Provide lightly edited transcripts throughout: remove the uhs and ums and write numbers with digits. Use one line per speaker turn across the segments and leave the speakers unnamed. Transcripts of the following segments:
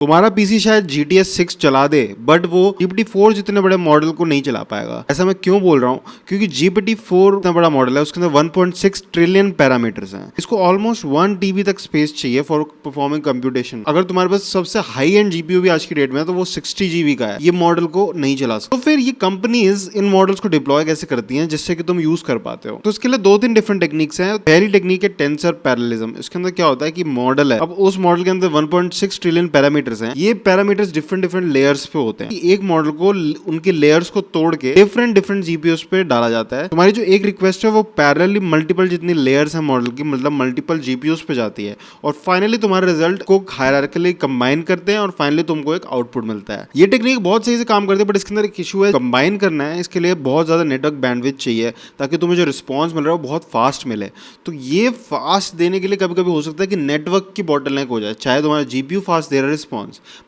तुम्हारा पीसी शायद GTS 6 चला दे बट वो GPT-4 जितने बड़े मॉडल को नहीं चला पाएगा। ऐसा मैं क्यों बोल रहा हूँ? क्योंकि GPT-4 इतना बड़ा मॉडल है, उसके अंदर 1.6 ट्रिलियन पैरामीटर्स हैं। इसको ऑलमोस्ट 1 TB तक स्पेस चाहिए फॉर परफॉर्मिंग कंप्यूटेशन। अगर तुम्हारे पास सबसे हाई एंड GPU भी आज की डेट में है तो वो 60 GB का है, ये मॉडल को नहीं चला सकता। तो फिर ये कंपनीज इन मॉडल्स को डिप्लॉय कैसे करती हैं जिससे कि तुम यूज कर पाते हो? तो इसके लिए 2-3 डिफरेंट टेक्निक्स हैं। पहली टेक्निक है टेंसर पैरेललिज्म। इसके अंदर क्या होता है कि मॉडल है, अब उस मॉडल के अंदर 1.6 ट्रिलियन पैरामीटर्स हैं। ये पैरामीटर्स डिफरेंट लेयर्स पे होते हैं। एक मॉडल को उनके लेयर्स को तोड़ के डिफरेंट GPUs पे डाला जाता है। तुम्हारी जो एक रिक्वेस्ट है वो पैरेलली मल्टीपल जितनी लेयर्स है मॉडल की, मतलब मल्टीपल GPUs पे जाती है और फाइनली तुम्हारे रिजल्ट को हायरार्किकली कंबाइन करते हैं और फाइनली तुमको एक आउटपुट मिलता है। ये टेक्निक बहुत सही से काम करती है बट इसके अंदर एक इशू है, कंबाइन करना है इसके लिए बहुत ज्यादा नेटवर्क बैंडविड्थ चाहिए ताकि तुम्हें जो रिस्पॉन्स मिल रहा है वो बहुत फास्ट मिले। तो ये फास्ट देने के लिए कभी कभी हो सकता है कि नेटवर्क की बॉटलनेक हो जाए। चाहे तुम्हारा GPU फास्ट दे रहा है रिस्पॉन्स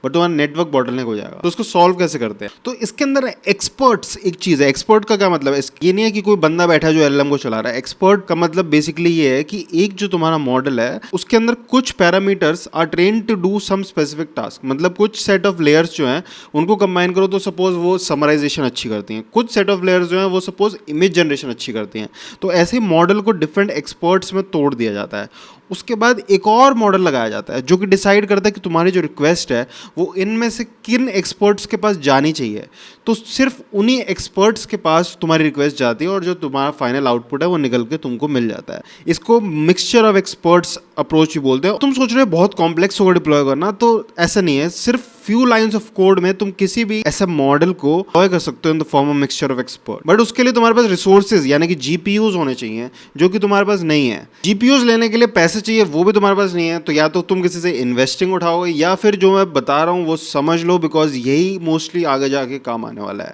बट तुम्हारा नेटवर्क बॉटलनेक हो जाएगा। तो उसको सॉल्व कैसे करते हैं? तो इसके अंदर एक्सपर्ट्स एक चीज है। एक्सपर्ट का क्या मतलब है? ये नहीं है कि कोई बंदा बैठा है जो LLM को चला रहा है। एक्सपर्ट का मतलब बेसिकली ये है कि एक जो तुम्हारा मॉडल है उसके अंदर कुछ parameters are train to do some specific task, मतलब कुछ सेट ऑफ लेयर्स जो हैं उनको कंबाइन करो तो सपोज वो समराइजेशन अच्छी करती हैं, कुछ सेट ऑफ लेयर्स जो हैं वो सपोज इमेज जनरेशन अच्छी करती हैं। तो ऐसे मॉडल को डिफरेंट एक्सपर्ट्स में तोड़ दिया जाता है। उसके बाद एक और मॉडल लगाया जाता है जो कि डिसाइड करता है कि तुम्हारी जो रिक्वेस्ट है वो इनमें से किन एक्सपर्ट्स के पास जानी चाहिए। तो सिर्फ उन्हीं एक्सपर्ट्स के पास तुम्हारी रिक्वेस्ट जाती है और जो तुम्हारा फाइनल आउटपुट है वो निकल के तुमको मिल जाता है। इसको मिक्सचर ऑफ एक्सपर्ट्स अप्रोच भी बोलते हैं। तुम सोच रहे हो बहुत कॉम्प्लेक्स होगा डिप्लॉय करना, तो ऐसा नहीं है। सिर्फ फ्यू लाइंस ऑफ कोड में तुम किसी भी ऐसे मॉडल को डिप्लॉय कर सकते हो in the form of mixture of expert. But उसके लिए तुम्हारे पास रिसोर्सेज यानी कि GPUs होने चाहिए जो कि तुम्हारे पास नहीं है। GPUs लेने के लिए पैसे चाहिए, वो भी तुम्हारे पास नहीं है। तो या तो तुम किसी से इन्वेस्टिंग उठाओगे या फिर जो मैं बता रहा हूँ वो समझ लो, बिकॉज यही मोस्टली आगे जाके काम आने वाला है।